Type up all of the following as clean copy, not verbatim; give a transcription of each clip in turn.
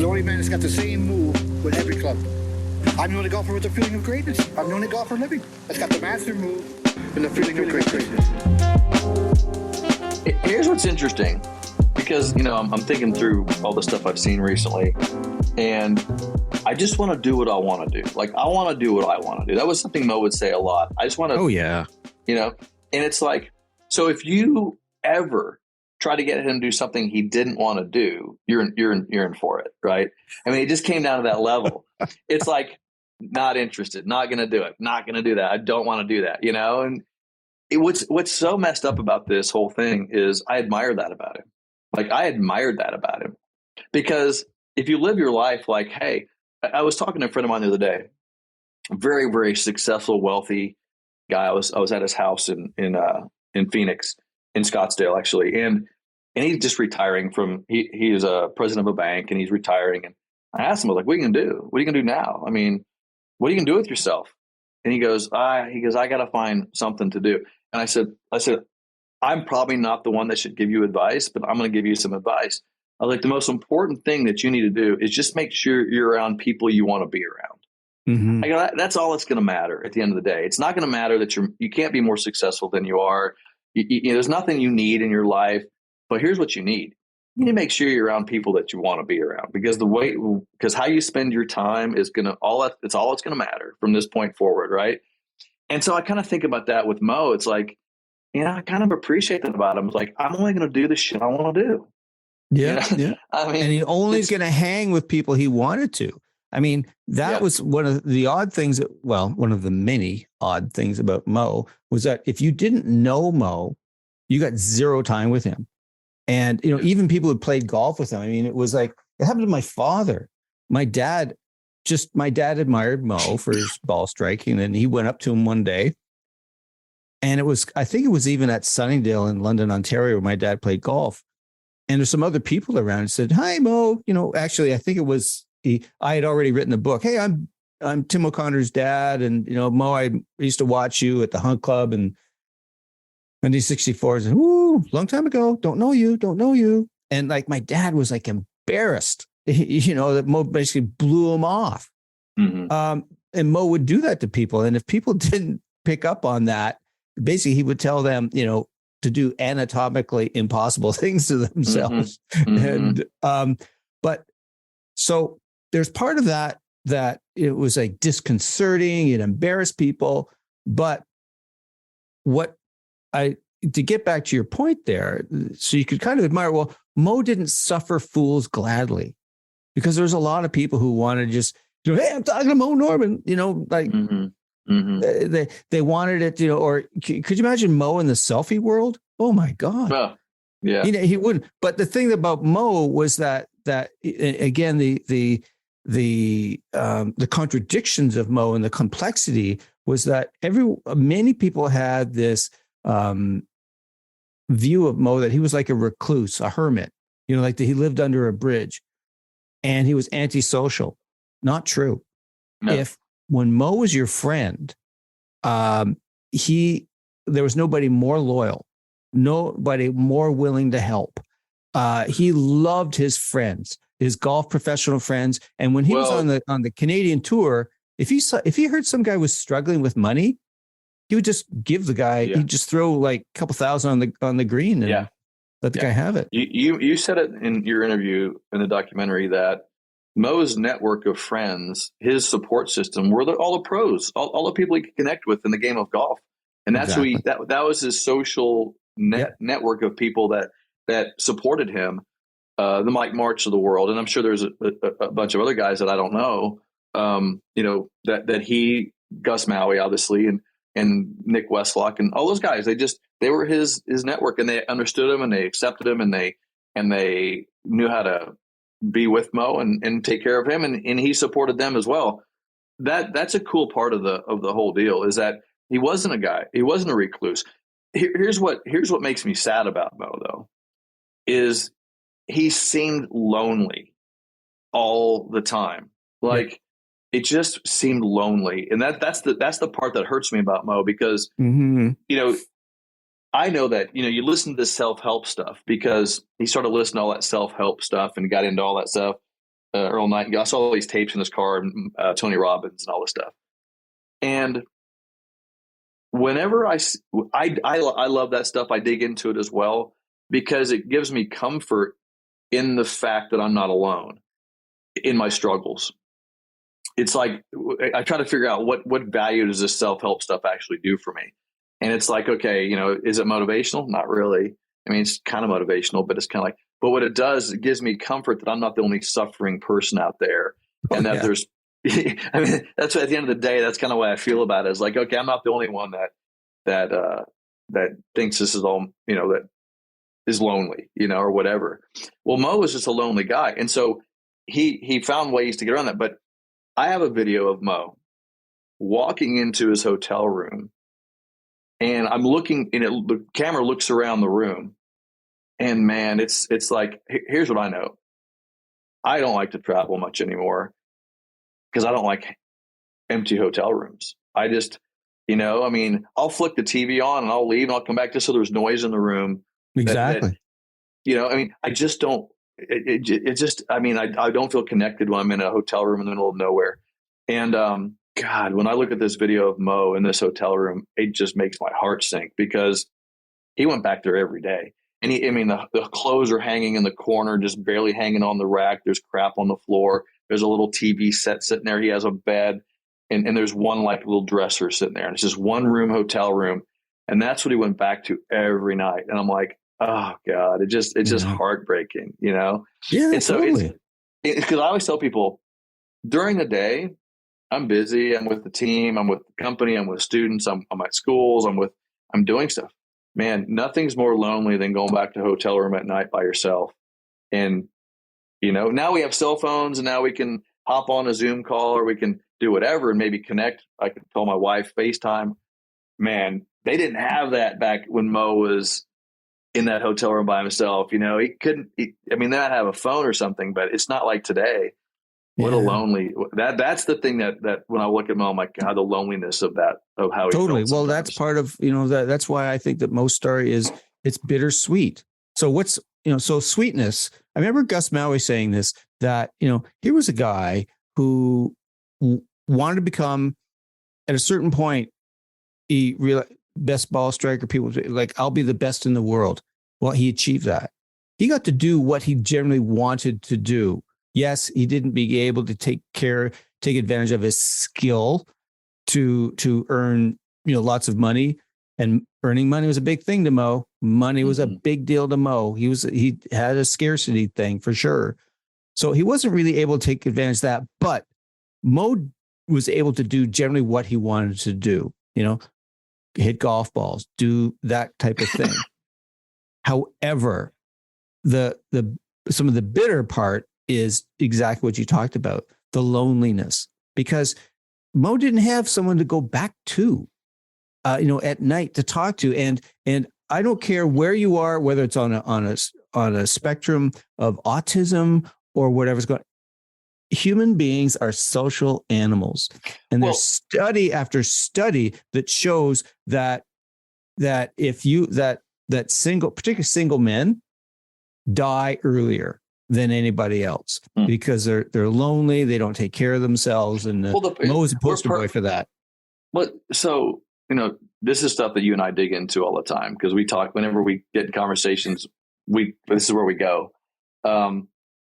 the only man that's got the same move with every club. I'm the only golfer with the feeling of greatness. I'm the only golfer living that's got the master move and the feeling of greatness. Here's what's interesting, because, I'm thinking through all the stuff I've seen recently, and I just want to do what I want to do. Like, I want to do what I want to do. That was something Mo would say a lot. I just want to, oh yeah, and it's like, so if you ever try to get him to do something he didn't want to do, you're in for it, right? I mean, it just came down to that level. It's like, not interested, not going to do it, not going to do that. I don't want to do that, and what's so messed up about this whole thing is I admire that about him. Like, I admired that about him, because if you live your life like, hey, I was talking to a friend of mine the other day, very, very successful, wealthy guy. I was at his house in Phoenix, in Scottsdale, actually. And he's just retiring from, he is a president of a bank, and he's retiring. And I asked him, I was like, what are you going to do? What are you going to do now? I mean, what are you going to do with yourself? And he goes, I got to find something to do. And I said, I'm probably not the one that should give you advice, but I'm going to give you some advice. I was like, the most important thing that you need to do is just make sure you're around people you want to be around. Mm-hmm. I go, that's all that's going to matter at the end of the day. It's not going to matter that you can't be more successful than you are. There's nothing you need in your life, but here's what you need. You need to make sure you're around people that you want to be around, because how you spend your time is going to it's all that's going to matter from this point forward. Right. And so I kind of think about that with Mo. It's like, I kind of appreciate that about him. It's like, I'm only going to do the shit I want to do. Yeah. Yeah. I mean, and he only is going to hang with people he wanted to. I mean, that was one of the odd things one of the many odd things about Mo was that if you didn't know Mo, you got zero time with him. And, even people who played golf with him, I mean, it was like, it happened to my father. My dad admired Mo for his ball striking. And he went up to him one day. And I think it was even at Sunningdale in London, Ontario, where my dad played golf. And there's some other people around and said, hi, Mo. Actually, I think it was, I had already written a book. Hey, I'm Tim O'Connor's dad. And, Mo, I used to watch you at the Hunt Club and 1964. Ooh, long time ago. Don't know you. And like, my dad was like embarrassed, that Mo basically blew him off. Mm-hmm. And Mo would do that to people. And if people didn't pick up on that, basically he would tell them, to do anatomically impossible things to themselves. Mm-hmm. And, but so there's part of that it was like disconcerting, it embarrassed people. But to get back to your point there, so you could kind of admire, well, Mo didn't suffer fools gladly, because there's a lot of people who want to just, hey, I'm talking to Moe Norman, like mm-hmm. Mm-hmm. They wanted it, or could you imagine Mo in the selfie world? Oh my God. Well, yeah. He wouldn't. But the thing about Mo was that again, the contradictions of Mo and the complexity was that many people had this view of Mo that he was like a recluse, a hermit, like that he lived under a bridge and he was antisocial. Not true. No. When Mo was your friend, there was nobody more loyal, nobody more willing to help. He loved his friends, his golf professional friends. And when he was on the Canadian tour, if he heard some guy was struggling with money, he would just give the guy, he'd just throw like a couple thousand on the green and let the guy have it. You said it in your interview in the documentary that Mo's network of friends, his support system, were all the pros, all the people he could connect with in the game of golf. And that's who that was his social network of people that supported him, the Mike March of the world. And I'm sure there's a bunch of other guys that I don't know, that he, Gus Maui, obviously, and Nick Westlock and all those guys, they were his network, and they understood him and they accepted him and they knew how to be with Mo and take care of him. And he supported them as well. That's a cool part of the whole deal, is that he wasn't a recluse. Here's what makes me sad about Mo, though, is he seemed lonely all the time. Like, it just seemed lonely. And that's the part that hurts me about Mo, because, I know that, you listen to this self-help stuff, because he started listening to all that self-help stuff and got into all that stuff. Earl Nightingale. I saw all these tapes in his car, Tony Robbins and all this stuff. And whenever I love that stuff, I dig into it as well because it gives me comfort in the fact that I'm not alone in my struggles. It's like I try to figure out what value does this self-help stuff actually do for me? And it's like, okay, is it motivational? Not really. I mean, it's kind of motivational, but it's kind of like, but what it does, it gives me comfort that I'm not the only suffering person out there. And that there's, I mean, that's at the end of the day, that's kind of what I feel about it. Is like, okay, I'm not the only one that thinks this is all, that is lonely, or whatever. Well, Moe was just a lonely guy. And so he found ways to get around that. But I have a video of Moe walking into his hotel room, and I'm looking, and the camera looks around the room, and man, it's like, here's what I know. I don't like to travel much anymore because I don't like empty hotel rooms. I just, I'll flick the TV on and I'll leave and I'll come back just so there's noise in the room. Exactly. I just don't, it just, I don't feel connected when I'm in a hotel room in the middle of nowhere. And, God, when I look at this video of Moe in this hotel room, it just makes my heart sink because he went back there every day. And the clothes are hanging in the corner, just barely hanging on the rack. There's crap on the floor. There's a little TV set sitting there. He has a bed and there's one like little dresser sitting there. And it's just one room, hotel room. And that's what he went back to every night. And I'm like, oh God, it's just heartbreaking, Yeah, and so totally. Because I always tell people during the day, I'm busy. I'm with the team. I'm with the company. I'm with students. I'm at schools. I'm doing stuff. Man, nothing's more lonely than going back to a hotel room at night by yourself. And, now we have cell phones and now we can hop on a Zoom call or we can do whatever and maybe connect. I could tell my wife FaceTime. Man, they didn't have that back when Moe was in that hotel room by himself. He couldn't, they might have a phone or something, but it's not like today. What a lonely, that's the thing that when I look at Moe, I'm like, God, the loneliness of that, of how he Totally. felt Well, sometimes. that's part of, that's why I think that Moe's story it's bittersweet. So what's, so sweetness. I remember Gus Maui saying this, that, here was a guy who wanted to become, at a certain point, he realized best ball striker, people like, I'll be the best in the world. Well, he achieved that. He got to do what he generally wanted to do. Yes, he didn't be able to take advantage of his skill to earn, lots of money, and earning money was a big thing to Moe. Money was a big deal to Moe. He had a scarcity thing for sure. So he wasn't really able to take advantage of that, but Moe was able to do generally what he wanted to do, hit golf balls, do that type of thing. However, some of the bitter part is exactly what you talked about, the loneliness, because Moe didn't have someone to go back to, at night to talk to. And I don't care where you are, whether it's on a spectrum of autism or whatever's going on. Human beings are social animals. And there's study after study that shows that particularly single men die earlier than anybody else because they're lonely. They don't take care of themselves. And Moe is a poster boy for that. But so, this is stuff that you and I dig into all the time because we talk whenever we get in conversations, this is where we go.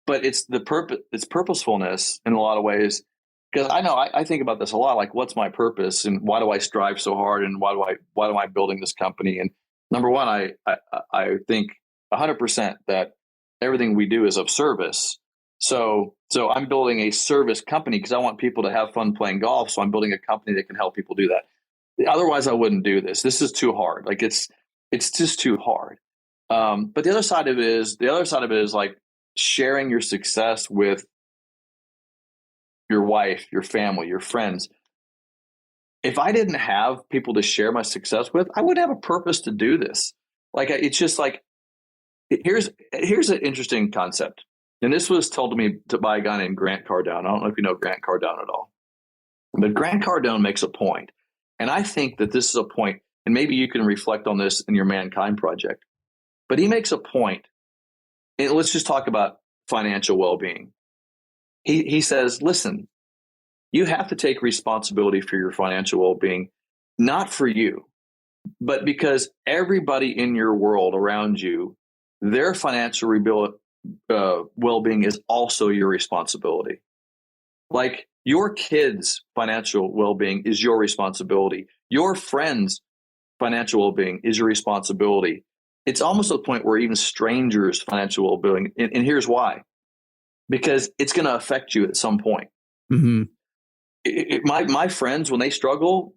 But it's it's purposefulness in a lot of ways. Because I think about this a lot, like what's my purpose and why do I strive so hard and why am I building this company? And number one, I think 100% that everything we do is of service. So I'm building a service company because I want people to have fun playing golf. So I'm building a company that can help people do that. Otherwise, I wouldn't do this. This is too hard. Like it's just too hard. But the other side of it is like sharing your success with your wife, your family, your friends. If I didn't have people to share my success with, I wouldn't have a purpose to do this. Like it's just like here's an interesting concept, and this was told to me by a guy named Grant Cardone. I don't know if you know Grant Cardone at all, but Grant Cardone makes a point, and I think that this is a point, and maybe you can reflect on this in your Mankind project. But he makes a point, and let's just talk about financial well-being. he says, listen, you have to take responsibility for your financial well-being, not for you, but because everybody in your world around you, their financial well-being is also your responsibility. Like your kids' financial well-being is your responsibility. Your friends' financial well-being is your responsibility. It's almost to the point where even strangers' financial well-being, and here's why, because it's going to affect you at some point. Mm-hmm. My friends, when they struggle,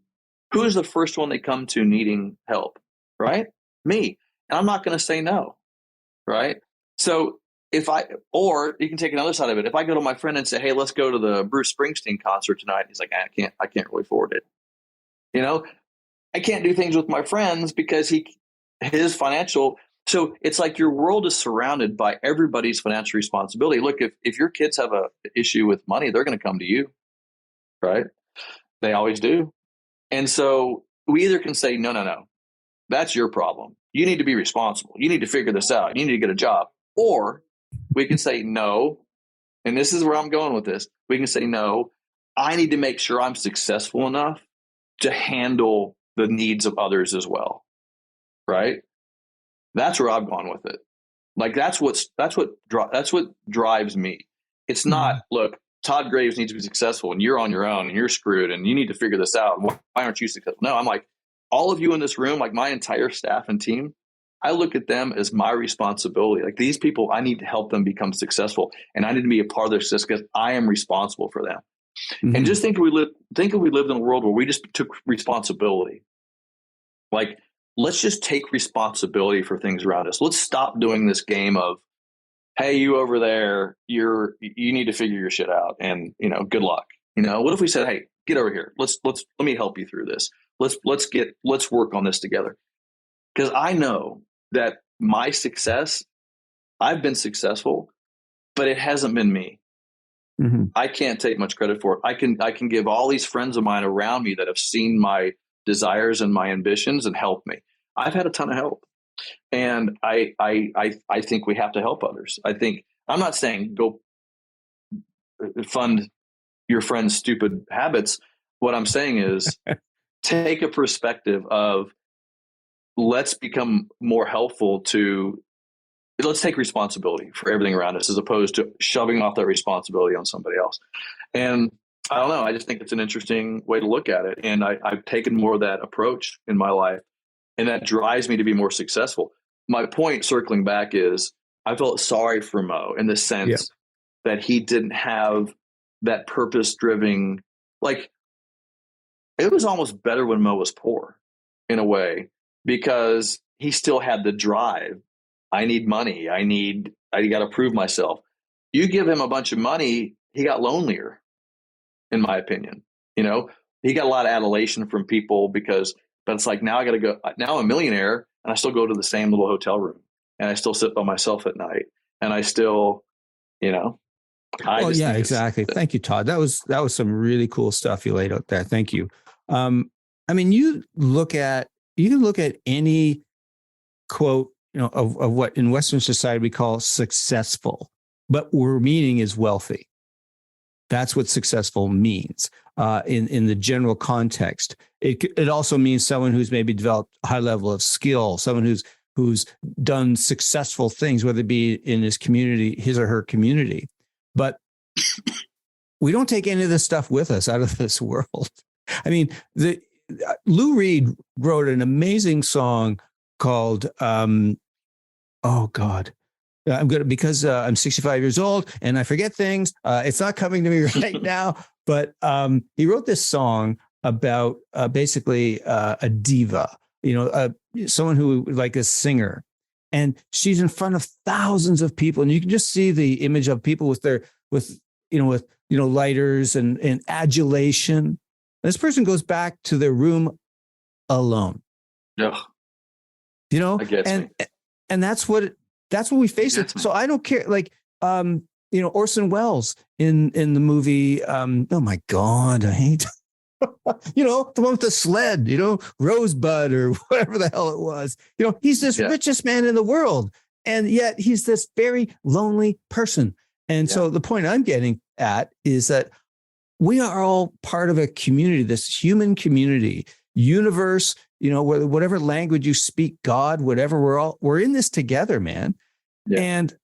who's the first one they come to needing help, right? Me. And I'm not going to say no, right? So or you can take another side of it. If I go to my friend and say, hey, let's go to the Bruce Springsteen concert tonight, he's like, I can't really afford it. You know, I can't do things with my friends because his financial. So it's like your world is surrounded by everybody's financial responsibility. Look, if your kids have a issue with money, they're going to come to you, right? They always do. And so we either can say, no, that's your problem. You need to be responsible. You need to figure this out. You need to get a job. Or we can say no, and this is where I'm going with this. We can say no, I need to make sure I'm successful enough to handle the needs of others as well, right? That's where I've gone with it. Like that's what drives me. It's not, look, Todd Graves needs to be successful and you're on your own and you're screwed and you need to figure this out. Why aren't you successful? No, I'm like, all of you in this room, like my entire staff and team, I look at them as my responsibility. Like these people, I need to help them become successful and I need to be a part of their success because I am responsible for them. Mm-hmm. And just think if we lived in a world where we just took responsibility. Like, let's just take responsibility for things around us. Let's stop doing this game of, hey, you over there, you need to figure your shit out and, good luck. What if we said, hey, get over here. Let me help you through this. Let's work on this together. Because I know that my success, I've been successful, but it hasn't been me. Mm-hmm. I can't take much credit for it. I can give all these friends of mine around me that have seen my desires and my ambitions and helped me. I've had a ton of help. And I think we have to help others. I'm not saying go fund your friend's stupid habits. What I'm saying is take a perspective of let's become more helpful let's take responsibility for everything around us as opposed to shoving off that responsibility on somebody else. And I don't know. I just think it's an interesting way to look at it. And I've taken more of that approach in my life. And that drives me to be more successful. My point, circling back, is I felt sorry for Moe in the sense that he didn't have that purpose-driven, like, it was almost better when Moe was poor in a way because he still had the drive. I need money. I got to prove myself. You give him a bunch of money, he got lonelier, in my opinion. He got a lot of adulation from people but it's like, now I got to go. Now I'm a millionaire and I still go to the same little hotel room and I still sit by myself at night and I still, exactly. Thank you, Todd. That was some really cool stuff you laid out there. Thank you. You look at any quote, of what in Western society we call successful, but we're meaning is wealthy. That's what successful means in the general context. It also means someone who's maybe developed a high level of skill, someone who's done successful things, whether it be in his or her community. But we don't take any of this stuff with us out of this world. I mean, Lou Reed wrote an amazing song called because I'm 65 years old and I forget things. It's not coming to me right now, but he wrote this song about basically a diva, someone who like a singer, and she's in front of thousands of people, and you can just see the image of people with lighters and adulation. This person goes back to their room alone. Yeah. And that's what we face. So I don't care. Like, Orson Welles in the movie. Oh my God, I hate, the one with the sled, Rosebud or whatever the hell it was. He's this richest man in the world. And yet he's this very lonely person. And so the point I'm getting at is that we are all part of a community, this human community, universe, whatever language you speak, God, whatever, we're in this together, man. Yeah. And,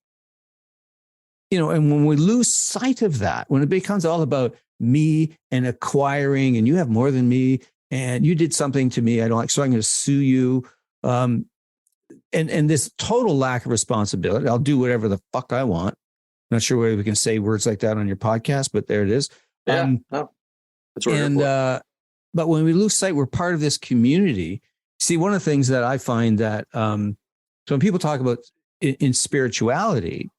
and when we lose sight of that, when it becomes all about me and acquiring, and you have more than me, and you did something to me I don't like, so I'm going to sue you. And this total lack of responsibility. I'll do whatever the fuck I want. Not sure whether we can say words like that on your podcast, but there it is. Yeah, no, that's what and but when we lose sight, we're part of this community. See, one of the things that I find that so when people talk about in spirituality,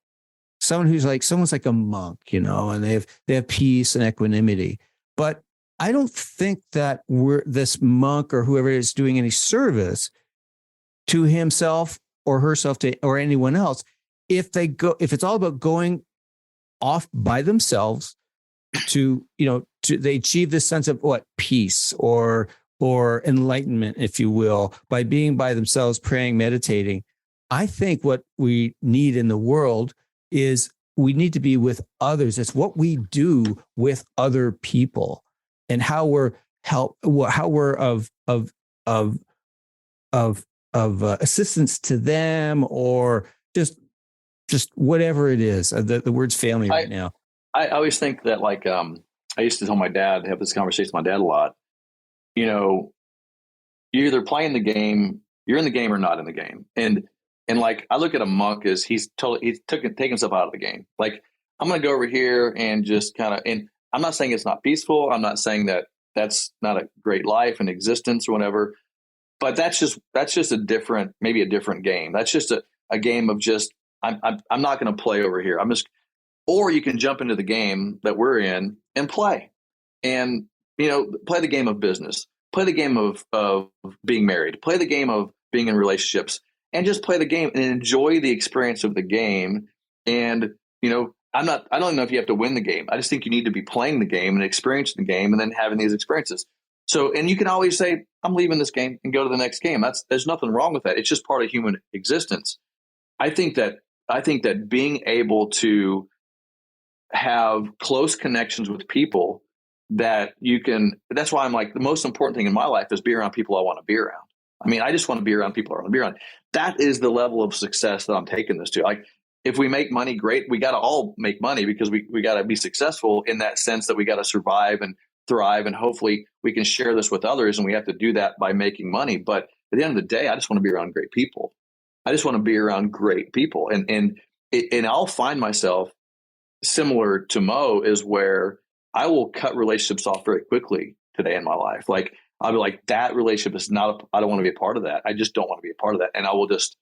someone's like a monk, and they have peace and equanimity. But I don't think that this monk or whoever is doing any service to himself or herself or anyone else if it's all about going off by themselves to they achieve this sense of peace or enlightenment, if you will, by being by themselves, praying, meditating. I think what we need in the world is we need to be with others. It's what we do with other people and how we're of assistance to them, or just whatever it is. The word's failing me right now. I always think that I used to tell my dad, have this conversation with my dad a lot. You're either playing the game, you're in the game or not in the game. And I look at a monk as he's taken himself out of the game. Like, I'm going to go over here and just kind of, and I'm not saying it's not peaceful. I'm not saying that that's not a great life and existence or whatever, but that's just maybe a different game. That's just a game of just, I'm not going to play over here. Or you can jump into the game that we're in and play and, play the game of business, play the game of being married, play the game of being in relationships, and just play the game and enjoy the experience of the game. And, I don't even know if you have to win the game. I just think you need to be playing the game and experiencing the game and then having these experiences. So, and you can always say, I'm leaving this game and go to the next game. There's nothing wrong with that. It's just part of human existence. I think that being able to have close connections with people that's why I'm like, the most important thing in my life is be around people I want to be around. I mean, I just want to be around people I want to be around. That is the level of success that I'm taking this to. Like, if we make money, great. We got to all make money because we got to be successful in that sense that we got to survive and thrive. And hopefully we can share this with others. And we have to do that by making money. But at the end of the day, I just want to be around great people. I just want to be around great people. And I'll find myself similar to Moe, is where I will cut relationships off very quickly today in my life. Like, I'll be like, that relationship is not, I don't want to be a part of that. I just don't want to be a part of that. And I will just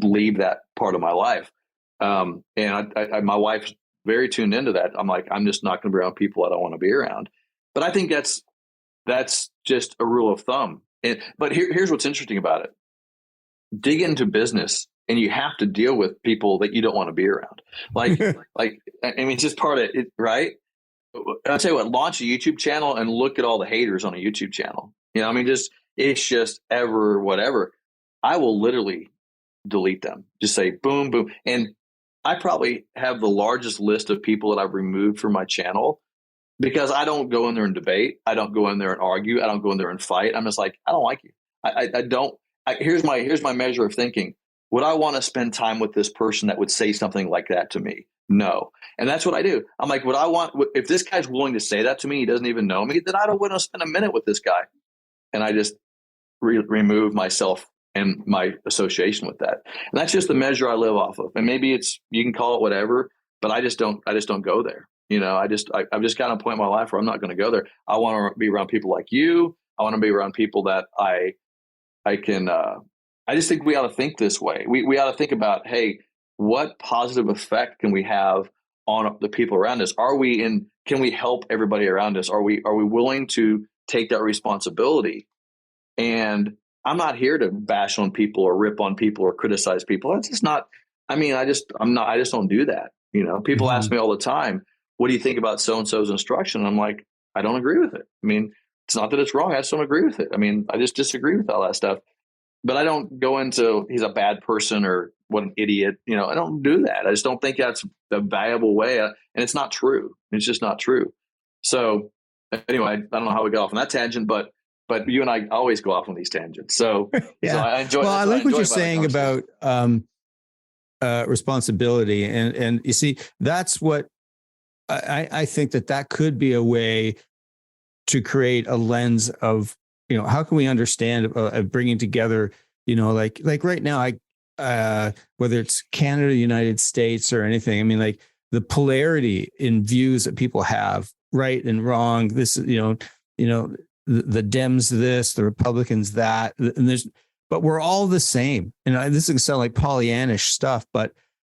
leave that part of my life. And my wife's very tuned into that. I'm like, I'm just not going to be around people I don't want to be around. But I think that's just a rule of thumb. But here's what's interesting about it. Dig into business and you have to deal with people that you don't want to be around. Like, I mean, it's just part of it, right? I'll tell you what, launch a YouTube channel and look at all the haters on a YouTube channel. I mean, it's just ever, whatever. I will literally delete them. Just say boom, boom. And I probably have the largest list of people that I've removed from my channel because I don't go in there and debate. I don't go in there and argue. I don't go in there and fight. I'm just like, I don't like you. I don't. Here's my measure of thinking. Would I want to spend time with this person that would say something like that to me? No. And that's what I do. I'm like, if this guy's willing to say that to me, he doesn't even know me, then I don't want to spend a minute with this guy. And I just remove myself and my association with that. And that's just the measure I live off of. And maybe you can call it whatever, but I just don't go there. I've just got a point in my life where I'm not going to go there. I want to be around people like you. I want to be around people that I can, I just think we ought to think this way. We ought to think about, hey, what positive effect can we have on the people around us? Can we help everybody around us? Are we willing to take that responsibility? And I'm not here to bash on people or rip on people or criticize people. That's just not, I just don't do that. People ask me all the time, what do you think about so-and-so's instruction? And I'm like, I don't agree with it. I mean, it's not that it's wrong. I just don't agree with it. I mean, I just disagree with all that stuff. But I don't go into he's a bad person or what an idiot. I don't do that. I just don't think that's a valuable way. And it's not true. It's just not true. So anyway, I don't know how we got off on that tangent, but you and I always go off on these tangents. So, yeah. So I enjoy. Well, I like what you're saying about responsibility. And you see, that's what I think that could be a way to create a lens of, how can we understand bringing together, like right now, whether it's Canada, United States or anything, I mean, like the polarity in views that people have, right and wrong, this, the Dems, this, the Republicans, that, and but we're all the same. And this is going to sound like Pollyannish stuff, but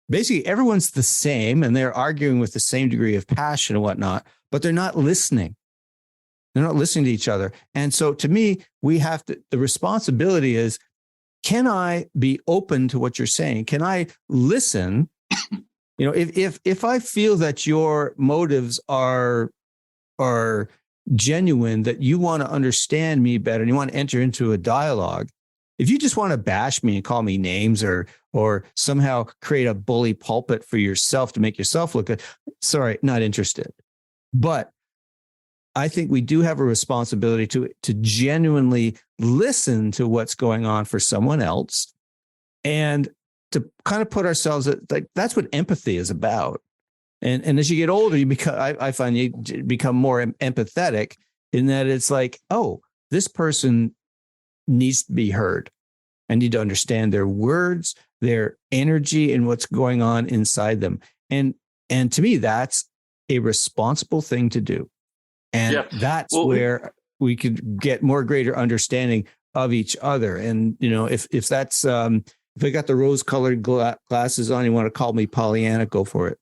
basically everyone's the same and they're arguing with the same degree of passion and whatnot, but they're not listening. They're not listening to each other. And so to me, the responsibility is, can I be open to what you're saying? Can I listen? If I feel that your motives are genuine, that you want to understand me better and you want to enter into a dialogue, if you just want to bash me and call me names or somehow create a bully pulpit for yourself to make yourself look good, sorry, not interested. But I think we do have a responsibility to genuinely listen to what's going on for someone else and to kind of put ourselves like, that's what empathy is about. And as you get older, I find you become more empathetic in that it's like, oh, this person needs to be heard. I need to understand their words, their energy, and what's going on inside them. And to me, that's a responsible thing to do. And that's where we could get greater understanding of each other. And, if that's, if I got the rose-colored glasses on, you want to call me Pollyanna, go for it.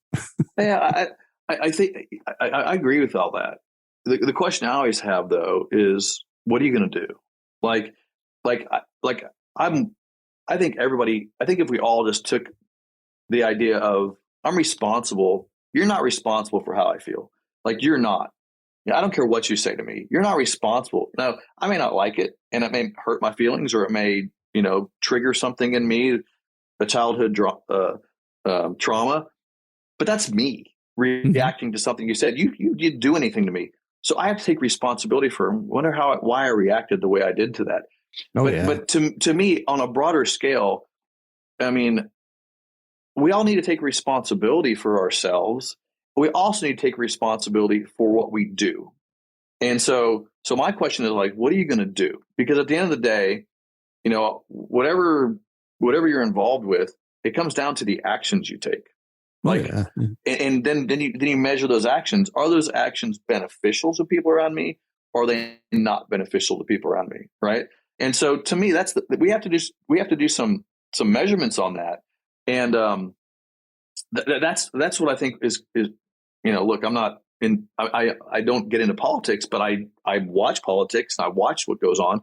Yeah, I think I agree with all that. The question I always have, though, is what are you going to do? I think if we all just took the idea of I'm responsible, you're not responsible for how I feel. Like you're not. I don't care what you say to me. You're not responsible. Now, I may not like it and it may hurt my feelings or it may, trigger something in me, a childhood trauma, but that's me reacting to something you said. You didn't do anything to me. So I have to take responsibility for why I reacted the way I did to that. But to me, on a broader scale, I mean, we all need to take responsibility for ourselves. We also need to take responsibility for what we do. And so my question is like, what are you going to do? Because at the end of the day, whatever you're involved with, it comes down to the actions you take. And then you measure those actions. Are those actions beneficial to people around me? Or are they not beneficial to people around me? Right. And so to me, we have to do some measurements on that. And that's what I think is look, I'm not I don't get into politics, but I watch politics and I watch what goes on,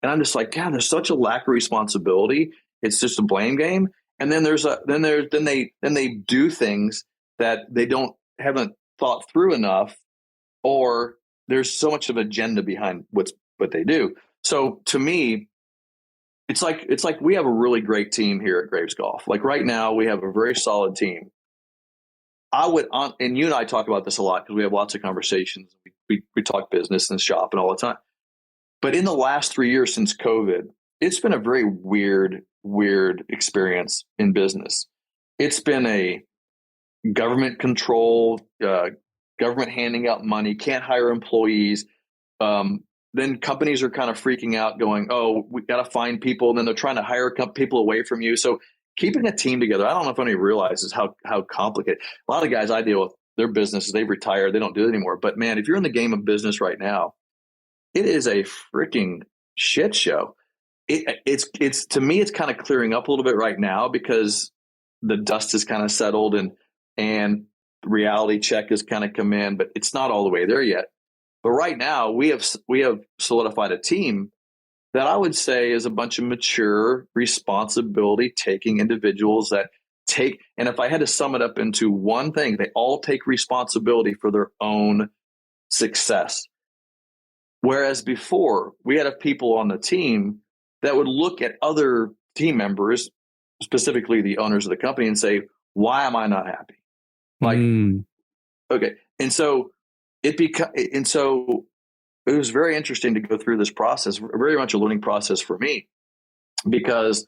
and I'm just like, God, there's such a lack of responsibility. It's just a blame game. And then they do things that they haven't thought through enough, or there's so much of agenda behind what they do. So to me, it's like we have a really great team here at Graves Golf. Like right now, we have a very solid team. And you and I talk about this a lot because we have lots of conversations. We talk business and shop and all the time. But in the last 3 years since COVID, it's been a very weird experience in business. It's been a government control, government handing out money, can't hire employees. Then companies are kind of freaking out going, oh, we got to find people. And then they're trying to hire people away from you. So keeping a team together, I don't know if anybody realizes how complicated. A lot of guys I deal with, their businesses, they've retired, they don't do it anymore. But man, if you're in the game of business right now, it is a freaking shit show. It's to me, it's kind of clearing up a little bit right now because the dust is kind of settled and reality check has kind of come in, but it's not all the way there yet. But right now we have solidified a team that I would say is a bunch of mature, responsibility taking individuals that take, and if I had to sum it up into one thing, they all take responsibility for their own success. Whereas before, we had people on the team that would look at other team members specifically the owners of the company, and say, why am I not happy? Like, okay. And so it was very interesting to go through this process, very much a learning process for me, because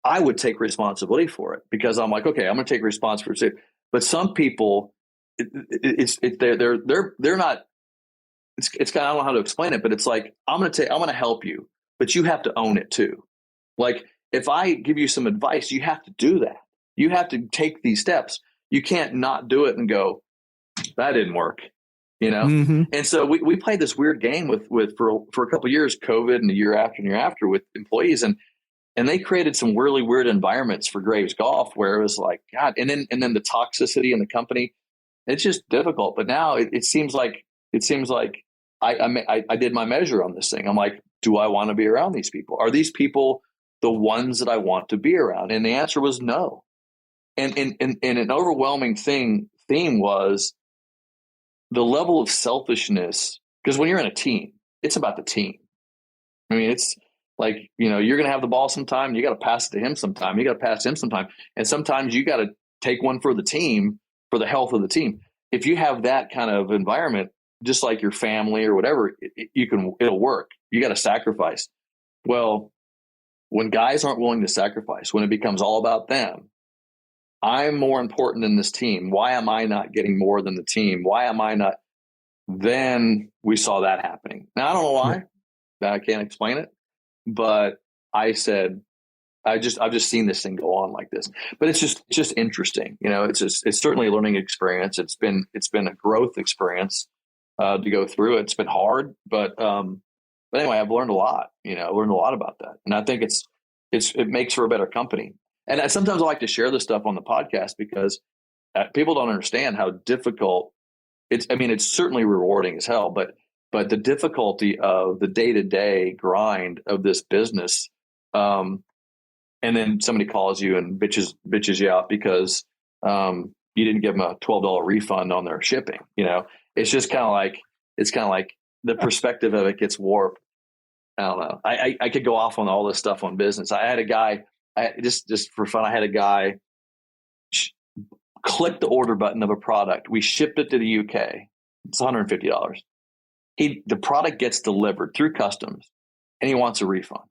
I would take responsibility for it, because I'm like, okay, I'm going to take responsibility. But some people, they're not. It's kind of, I don't know how to explain it, but it's like, I'm going to help you, but you have to own it too. Like, if I give you some advice, you have to do that. You have to take these steps. You can't not do it and go, that didn't work, you know? Mm-hmm. And so we played this weird game for a couple of years, COVID and the year after with employees. And they created some really weird environments for Graves Golf, where it was like, God, and then the toxicity in the company, it's just difficult. But now it seems like I did my measure on this thing. I'm like, do I want to be around these people? Are these people the ones that I want to be around? And the answer was no. And an overwhelming theme was the level of selfishness, because when you're in a team, it's about the team. I mean, it's like, you're going to have the ball sometime. You got to pass it to him sometime. You got to pass to him sometime. And sometimes you got to take one for the team, for the health of the team. If you have that kind of environment, just like your family or whatever, it'll work. You got to sacrifice. Well, when guys aren't willing to sacrifice, when it becomes all about them, I'm more important than this team. Why am I not getting more than the team? Why am I not? Then we saw that happening. Now, I don't know why. I can't explain it. But I said, I've just seen this thing go on like this. But it's just interesting. It's certainly a learning experience. It's been a growth experience to go through. It's been hard, but anyway, I've learned a lot. I learned a lot about that, and I think it makes for a better company. And sometimes I like to share this stuff on the podcast, because people don't understand how difficult it's. I mean, it's certainly rewarding as hell, but the difficulty of the day-to-day grind of this business, and then somebody calls you and bitches you out because you didn't give them a $12 refund on their shipping. It's just kind of like the perspective of it gets warped. I don't know. I could go off on all this stuff on business. I had a guy, just for fun, I had a guy click the order button of a product. We shipped it to the UK. It's $150. The product gets delivered through customs, and he wants a refund.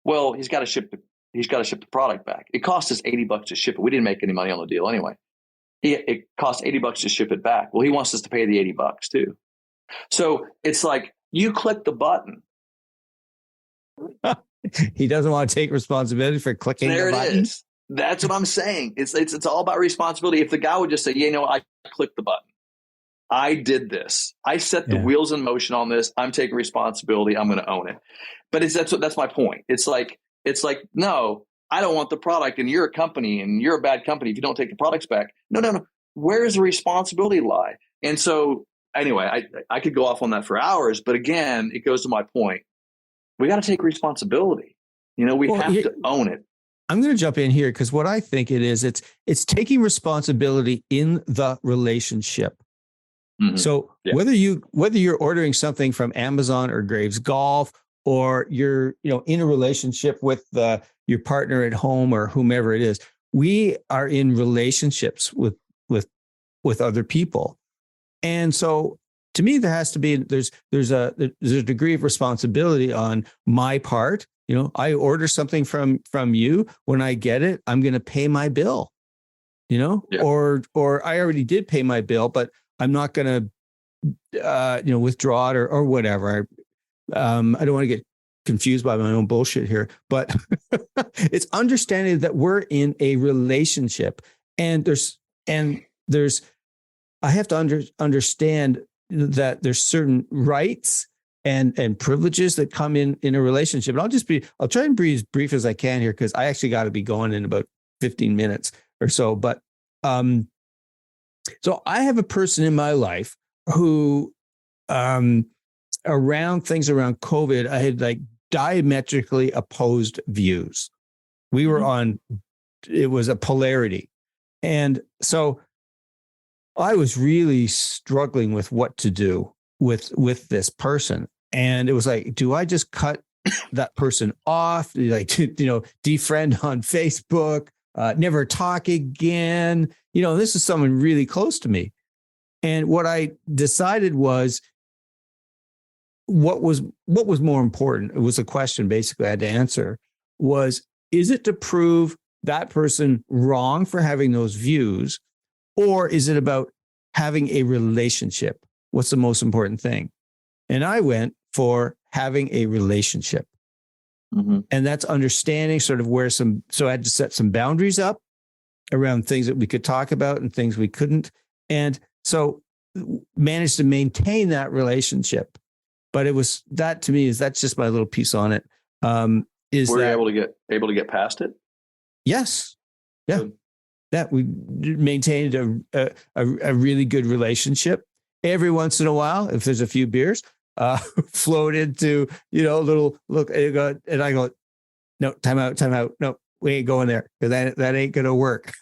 Well, he's got to ship the product back. It cost us $80 to ship it. We didn't make any money on the deal anyway. It cost $80 to ship it back. Well, he wants us to pay the $80 too. So it's like, you click the button. He doesn't want to take responsibility for clicking the button. There it is. That's what I'm saying. It's all about responsibility. If the guy would just say, I clicked the button. I did this. I set the wheels in motion on this. I'm taking responsibility. I'm going to own it. But that's my point. It's like, no, I don't want the product, and you're a company, and you're a bad company if you don't take the products back. No. Where does the responsibility lie? And so anyway, I could go off on that for hours, but again, it goes to my point. We got to take responsibility. We have to own it. I'm going to jump in here, because what I think it is, it's taking responsibility in the relationship. Mm-hmm. So whether you're ordering something from Amazon or Graves Golf, or you're in a relationship with your partner at home or whomever it is, we are in relationships with other people. And so to me, there has to be, there's a degree of responsibility on my part. I order something from you. When I get it, I'm going to pay my bill, or I already did pay my bill, but I'm not going to, withdraw it or whatever. I don't want to get confused by my own bullshit here, but it's understanding that we're in a relationship, and I have to understand that there's certain rights and privileges that come in a relationship. And I'll try and be as brief as I can here, because I actually got to be going in about 15 minutes or so. But so I have a person in my life who, around COVID, I had like diametrically opposed views. We were it was a polarity. And so I was really struggling with what to do with this person. And it was like, do I just cut that person off, like, defriend on Facebook, never talk again. This is someone really close to me. And what I decided was, what was more important? It was a question basically I had to answer was, is it to prove that person wrong for having those views, or is it about having a relationship? What's the most important thing? And I went for having a relationship. Mm-hmm. And that's understanding sort of so I had to set some boundaries up around things that we could talk about and things we couldn't. And so managed to maintain that relationship. But it was, that to me that's just my little piece on it. Were you able to get past it? Yes. Yeah. Good. That we maintained a really good relationship. Every once in a while, if there's a few beers, float into, little look, and I go, no, time out. No, we ain't going there, because that ain't going to work.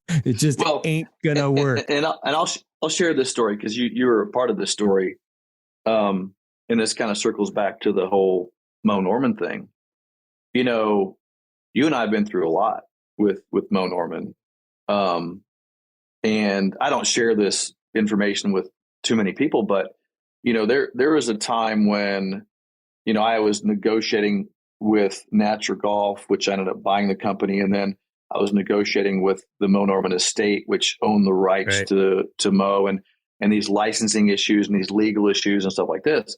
It just ain't going to work. And I'll share this story, because you were a part of this story. And this kind of circles back to the whole Moe Norman thing. You and I have been through a lot with Moe Norman. And I don't share this information with too many people, but there was a time when, I was negotiating with Natural Golf, which I ended up buying the company. And then I was negotiating with the Moe Norman estate, which owned the rights to Moe, and these licensing issues and these legal issues and stuff like this.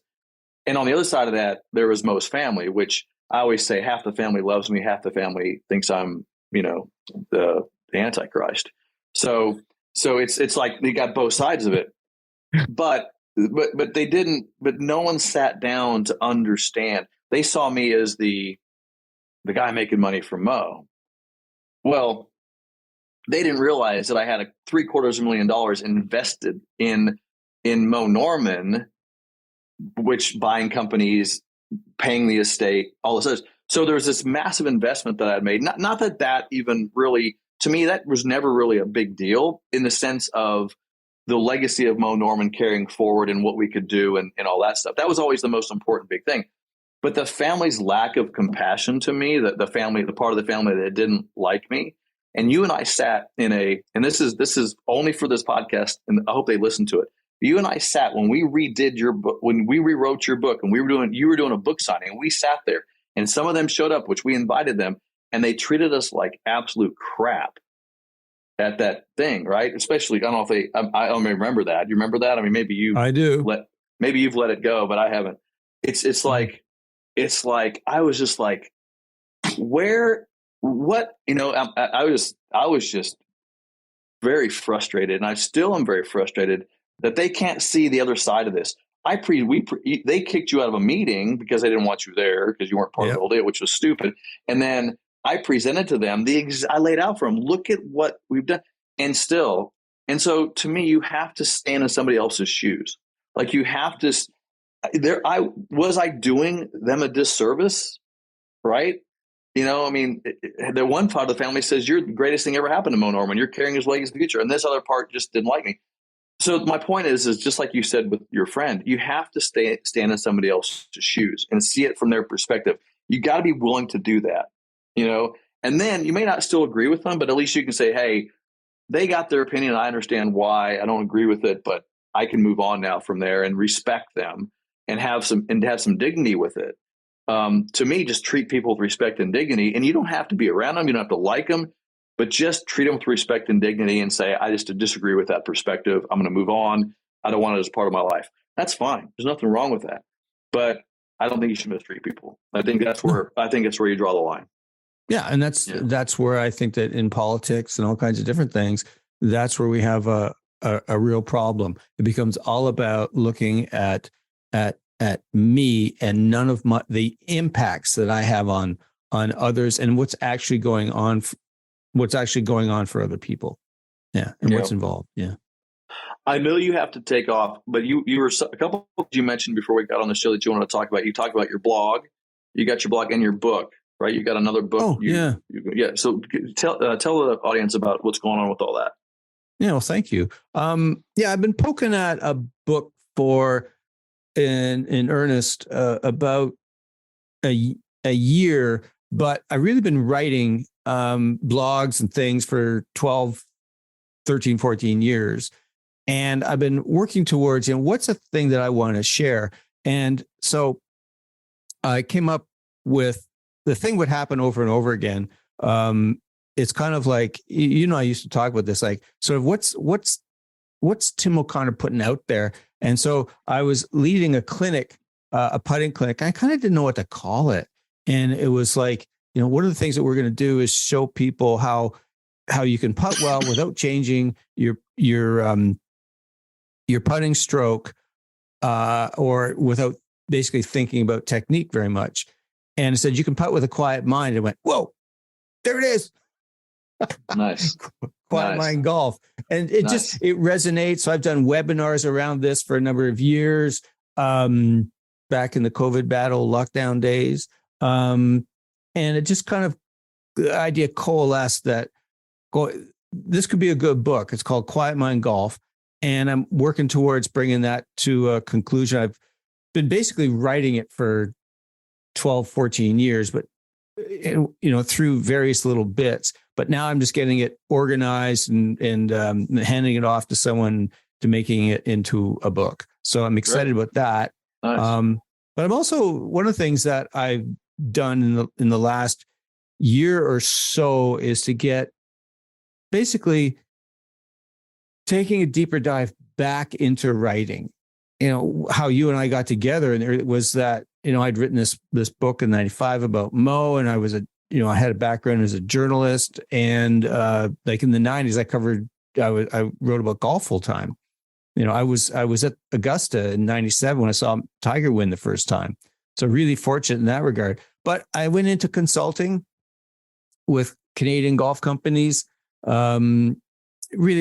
And on the other side of that, there was Moe's family, which I always say half the family loves me, half the family thinks I'm, the Antichrist. So it's like they got both sides of it, but they didn't. But no one sat down to understand. They saw me as the guy making money from Moe. Well, they didn't realize that I had $750,000 invested in Moe Norman, which buying companies, paying the estate, all this. So there was this massive investment that I'd made. Not that even really, to me, that was never really a big deal in the sense of the legacy of Moe Norman carrying forward and what we could do and all that stuff. That was always the most important big thing. But the family's lack of compassion to me, the part of the family that didn't like me, and you and I sat and this is only for this podcast, and I hope they listen to it. You and I sat when we redid your book, when we rewrote your book, and you were doing a book signing, and we sat there, and some of them showed up, which we invited them, and they treated us like absolute crap at that thing, right? Especially, I don't know if I don't remember that. You remember that? I mean, I do. Maybe you've let it go, but I haven't. It's like I was just like, what? I was just very frustrated, and I still am very frustrated that they can't see the other side of this. They kicked you out of a meeting because they didn't want you there because you weren't part of the whole deal, which was stupid. And then I presented to them I laid out for them, look at what we've done. And so to me, you have to stand in somebody else's shoes. Like you have to, was I doing them a disservice? Right. The one part of the family says, you're the greatest thing ever happened to Moe Norman. You're carrying his legacy in the future. And this other part just didn't like me. So my point is just like you said with your friend, you have to stand in somebody else's shoes and see it from their perspective. You got to be willing to do that, and then you may not still agree with them, but at least you can say, hey, they got their opinion. I understand why. I don't agree with it, but I can move on now from there and respect them and have some dignity with it. To me, just treat people with respect and dignity, and you don't have to be around them. You don't have to like them. But just treat them with respect and dignity and say, I just disagree with that perspective. I'm going to move on. I don't want it as part of my life. That's fine. There's nothing wrong with that. But I don't think you should mistreat people. I think that's where you draw the line. Yeah. And that's where I think that in politics and all kinds of different things, that's where we have a real problem. It becomes all about looking at me and none of the impacts that I have on others and what's actually going on for other people. Yeah. And what's involved. Yeah. I know you have to take off, but you were a couple you mentioned before we got on the show that you wanted to talk about. You talked about your blog. You got your blog and your book, right? You got another book. Oh, yeah. So tell the audience about what's going on with all that. Yeah. Well, thank you. I've been poking at a book in earnest about a year, but I've really been writing blogs and things for 12, 13, 14 years. And I've been working towards, what's a thing that I want to share? And so I came up with the thing would happen over and over again. It's kind of like, I used to talk about this, like sort of what's Tim O'Connor putting out there? And so I was leading a clinic, a putting clinic. I kind of didn't know what to call it. And it was like, one of the things that we're going to do is show people how you can putt well without changing your putting stroke, or without basically thinking about technique very much. And it said, you can putt with a quiet mind. And went, whoa, there it is. Nice. Quiet mind golf. And it just, it resonates. So I've done webinars around this for a number of years, back in the COVID battle lockdown days. And it just kind of, the idea coalesced that this could be a good book. It's called Quiet Mind Golf. And I'm working towards bringing that to a conclusion. I've been basically writing it for 12, 14 years, but through various little bits. But now I'm just getting it organized and handing it off to someone to making it into a book. So I'm excited about that. Nice. But I'm also, one of the things that I've done in the last year or so is to get basically taking a deeper dive back into writing. How you and I got together, and it was that, I'd written this book in 95 about Moe, and I was I had a background as a journalist, and like in the 90s, I wrote about golf full time. I was at Augusta in 97 when I saw Tiger win the first time. So really fortunate in that regard. But I went into consulting with Canadian golf companies, really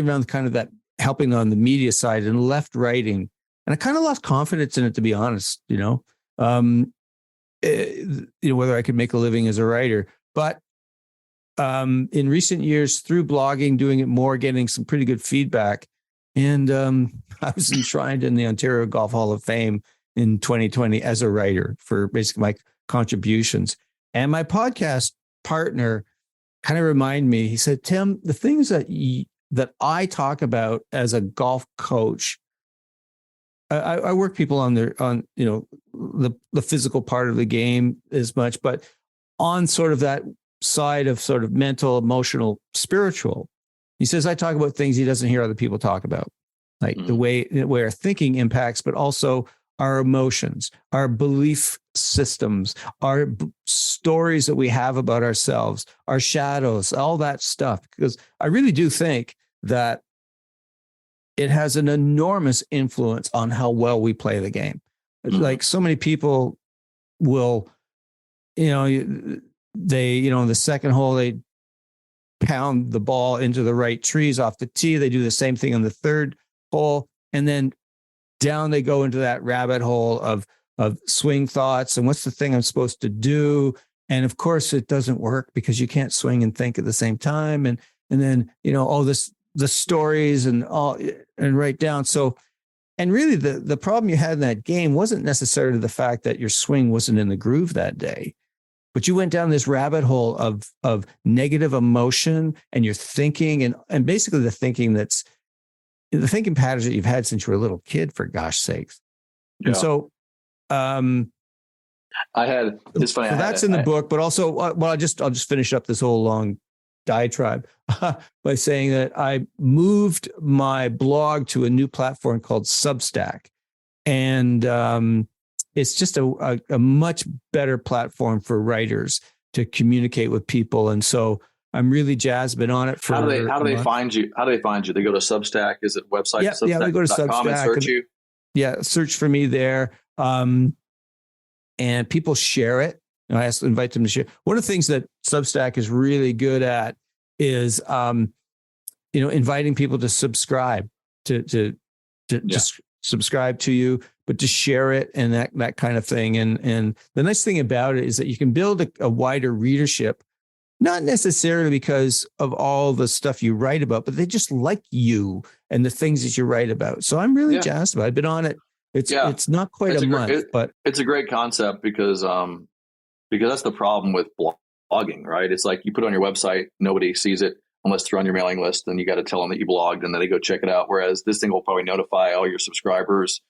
around kind of that helping on the media side, and left writing. And I kind of lost confidence in it, to be honest, whether I could make a living as a writer. But in recent years, through blogging, doing it more, getting some pretty good feedback. And I was enshrined in the Ontario Golf Hall of Fame in 2020 as a writer for basically my contributions. And my podcast partner kind of reminded me, he said, Tim, the things that I talk about as a golf coach, I work people on the physical part of the game as much, but on sort of that side of sort of mental, emotional, spiritual. He says, I talk about things he doesn't hear other people talk about, like the way our thinking impacts, but also our emotions, our belief systems, our stories that we have about ourselves, our shadows, all that stuff. Because I really do think that it has an enormous influence on how well we play the game. Like so many people will, in the second hole, they pound the ball into the right trees off the tee. They do the same thing on the third hole. And then down they go into that rabbit hole of swing thoughts. And what's the thing I'm supposed to do? And of course it doesn't work because you can't swing and think at the same time. And then, the stories and all, and write down. So, and really the problem you had in that game wasn't necessarily the fact that your swing wasn't in the groove that day, but you went down this rabbit hole of negative emotion, and you're thinking and basically the thinking patterns that you've had since you were a little kid, for gosh sakes. Yeah. And so, it's funny. So that's in the book, but also, I'll just finish up this whole long diatribe by saying that I moved my blog to a new platform called Substack. And it's just a much better platform for writers to communicate with people. And so I'm really jazzed, been on it for how do they find you? How do they find you? They go to Substack. Is it website? Yeah, they go to Substack and search you. Yeah, search for me there. And people share it. I invite them to share. One of the things that Substack is really good at is, inviting people to subscribe to subscribe to you, but to share it and that kind of thing. And the nice thing about it is that you can build a wider readership, not necessarily because of all the stuff you write about, but they just like you and the things that you write about. So I'm really jazzed about it. I've been on it. It's not quite a month, but it's a great concept because, because that's the problem with blogging, right? It's like you put it on your website, nobody sees it unless they're on your mailing list, and you got to tell them that you blogged, and then they go check it out. Whereas this thing will probably notify all your subscribers,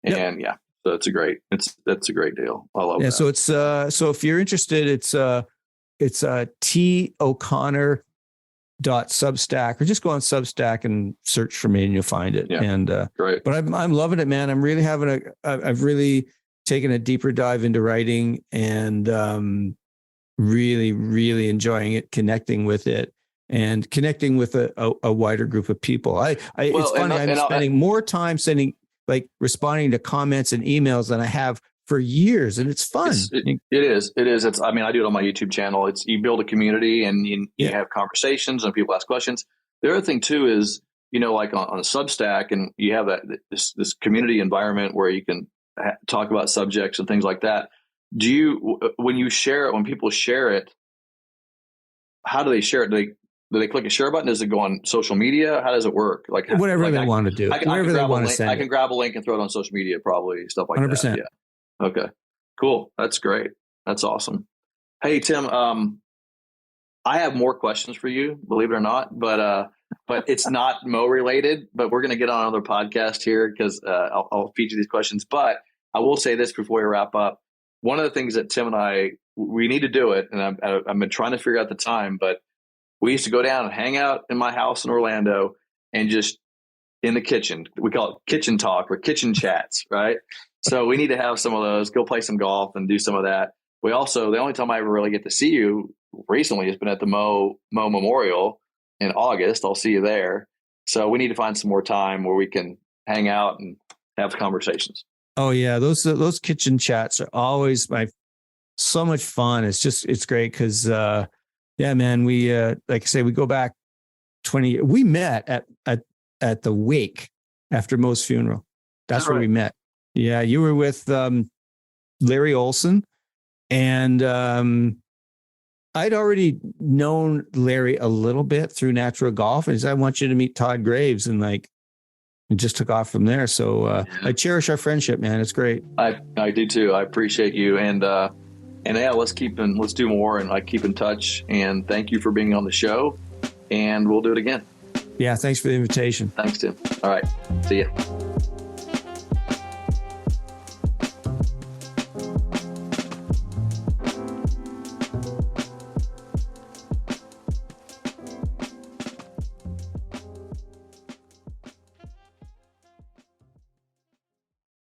and so that's a great deal. I love that. So it's so if you're interested, it's T O'Connor.substack, or just go on Substack and search for me and you'll find it. Yeah. And great. But I'm loving it, man. I'm really I've really taken a deeper dive into writing, and really, really enjoying it, connecting with it, and connecting with a wider group of people. It's funny. I'm spending more time responding to comments and emails than I have for years, and it's fun. It is. I mean, I do it on my YouTube channel. You build a community, and you have conversations, and people ask questions. The other thing too is, like on a Substack, and you have this community environment where you can talk about subjects and things like that. When people share it, how do they share it? Do they click a share button? Does it go on social media? How does it work? Whatever they want to do. Whatever they want to send. I can grab a link and throw it on social media, probably, stuff like 100%. that. Yeah. Okay, cool. That's great. That's awesome. Hey, Tim, I have more questions for you, believe it or not, but it's not Moe related, but we're going to get on another podcast here because I'll feature these questions. But I will say this before we wrap up. One of the things that Tim and we need to do it, and I've been trying to figure out the time, but we used to go down and hang out in my house in Orlando and just in the kitchen. We call it kitchen talk or kitchen chats, right? So we need to have some of those, go play some golf and do some of that. We also, the only time I ever really get to see you recently has been at the Moe Memorial in August. I'll see you there. So we need to find some more time where we can hang out and have conversations. Oh yeah. Those kitchen chats are always so much fun. It's great. Cause, man, we, like I say, we go back 20 years. We met at the wake after Moe's funeral. That's where we met. Yeah. You were with, Larry Olson, and, I'd already known Larry a little bit through natural golf, and he said, I want you to meet Todd Graves, and it just took off from there. So I cherish our friendship, man. It's great. I do too. I appreciate you. And let's do more and keep in touch. And thank you for being on the show, and we'll do it again. Yeah. Thanks for the invitation. Thanks, Tim. All right. See ya.